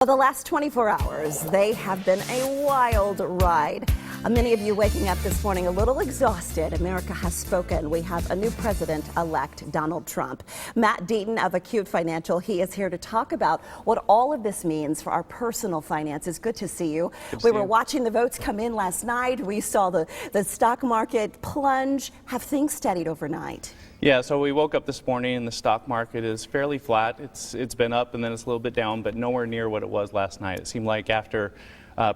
Well, the last 24 hours, they have been a wild ride. Many of you waking up this morning a little exhausted. America has spoken. We have a new president-elect, Donald Trump. Matt Deaton of Acute Financial, he is here to talk about what all of this means for our personal finances. Good to see you. We were watching the votes come in last night. We saw the stock market plunge. Have things steadied overnight? Yeah, so we woke up this morning and the stock market is fairly flat. It's been up and then it's a little bit down, but nowhere near what it was last night. It seemed like after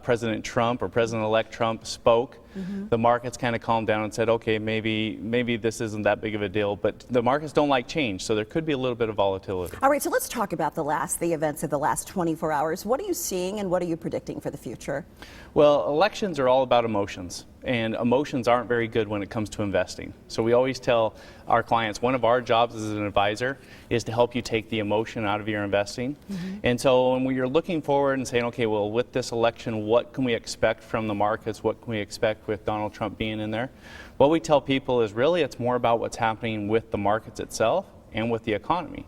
President Trump or President-elect Trump spoke, the markets kind of calmed down and said, okay, maybe this isn't that big of a deal, but the markets don't like change, so there could be a little bit of volatility. All right, so let's talk about the events of the last 24 hours. What are you seeing and what are you predicting for the future? Well, elections are all about emotions, and emotions aren't very good when it comes to investing. So we always tell our clients, one of our jobs as an advisor is to help you take the emotion out of your investing. And so when you're looking forward and saying, okay, well, with this election, what can we expect from the markets? What can we expect with Donald Trump being in there? What we tell people is really it's more about what's happening with the markets itself and with the economy.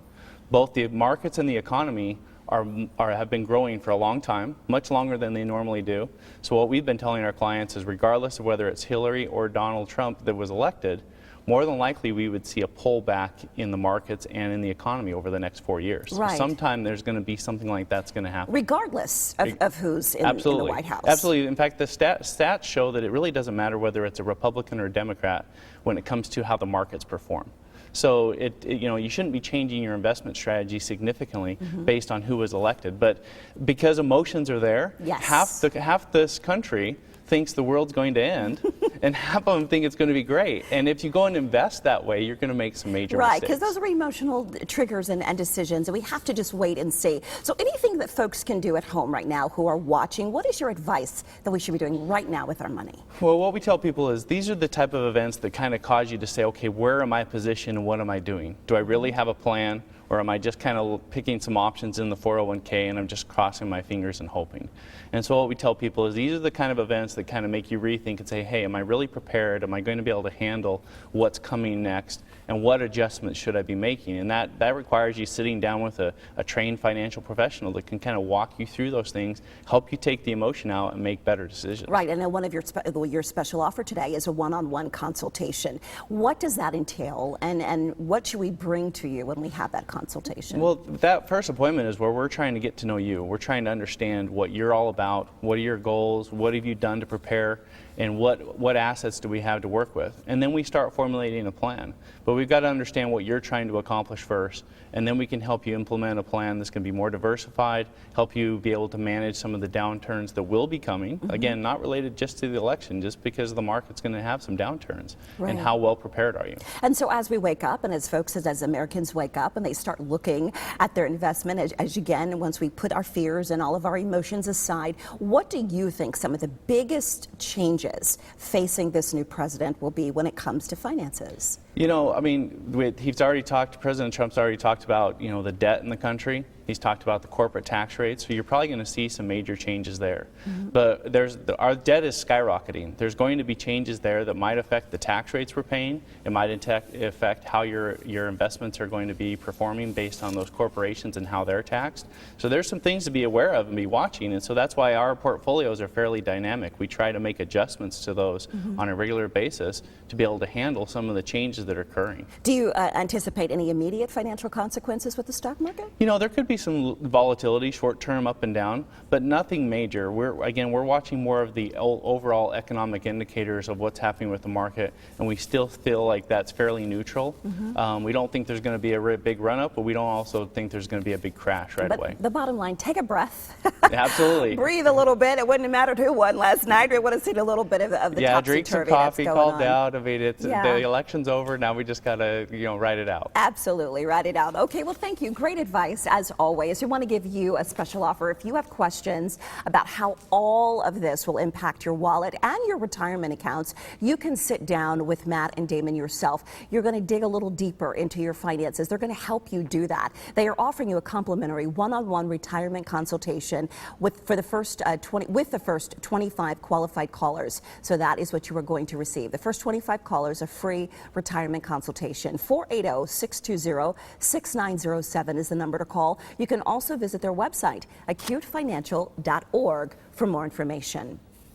Both the markets and the economy have been growing for a long time, much longer than they normally do. So what we've been telling our clients is regardless of whether it's Hillary or Donald Trump that was elected, more than likely we would see a pullback in the markets and in the economy over the next 4 years. Right. Sometime there's going to be something like that's going to happen. Regardless of who's in the White House. Absolutely. In fact, the stats show that it really doesn't matter whether it's a Republican or a Democrat when it comes to how the markets perform. So you shouldn't be changing your investment strategy significantly based on who was elected. But because emotions are there, half this country thinks the world's going to end, and half of them think it's going to be great. And if you go and invest that way, you're going to make some major mistakes. Right, because those are emotional triggers and decisions, and we have to just wait and see. So anything that folks can do at home right now who are watching, what is your advice that we should be doing right now with our money? Well, what we tell people is these are the type of events that kind of cause you to say, okay, where am I positioned and what am I doing? Do I really have a plan? Or am I just kind of picking some options in the 401k and I'm just crossing my fingers and hoping? And so what we tell people is these are the kind of events that kind of make you rethink and say, hey, am I really prepared? Am I going to be able to handle what's coming next? And what adjustments should I be making? And that requires you sitting down with a trained financial professional that can kind of walk you through those things, help you take the emotion out and make better decisions. Right, and then one of your special offer today is a one-on-one consultation. What does that entail, and what should we bring to you when we have that consultation? Well, that first appointment is where we're trying to get to know you. We're trying to understand what you're all about, what are your goals, what have you done to prepare, and what assets do we have to work with. And then we start formulating a plan. But we've got to understand what you're trying to accomplish first, and then we can help you implement a plan that's going to be more diversified, help you be able to manage some of the downturns that will be coming. Again, not related just to the election, just because the market's going to have some downturns. Right. And how well prepared are you? And so as we wake up, and as Americans wake up and they start looking at their investment, again, once we put our fears and all of our emotions aside, what do you think some of the biggest changes facing this new president will be when it comes to finances? You know, I mean, President Trump's already talked about, the debt in the country. He's talked about the corporate tax rates, so you're probably going to see some major changes there. But our debt is skyrocketing. There's going to be changes there that might affect the tax rates we're paying. It might affect how your investments are going to be performing based on those corporations and how they're taxed. So there's some things to be aware of and be watching, and so that's why our portfolios are fairly dynamic. We try to make adjustments to those on a regular basis to be able to handle some of the changes that are occurring. Do you anticipate any immediate financial consequences with the stock market? There could be some volatility, short-term up and down, but nothing major. We're watching more of the overall economic indicators of what's happening with the market, and we still feel like that's fairly neutral. We don't think there's going to be a big run-up, but we don't also think there's going to be a big crash right away. The bottom line, take a breath. Absolutely. Breathe a little bit. It wouldn't have mattered who won last night. We would have seen a little bit of the topsy-turvy. Yeah, drink some coffee, calm down. I mean, the election's over. Now we just got to, ride it out. Absolutely, ride it out. Okay, well, thank you. Great advice, as always. We want to give you a special offer. If you have questions about how all of this will impact your wallet and your retirement accounts, you can sit down with Matt and Damon yourself. You're going to dig a little deeper into your finances. They're going to help you do that. They are offering you a complimentary one-on-one retirement consultation with the first 25 qualified callers. So that is what you are going to receive. The first 25 callers, a free retirement consultation. 480-620-6907 is the number to call. You can also visit their website, acutefinancial.org, for more information.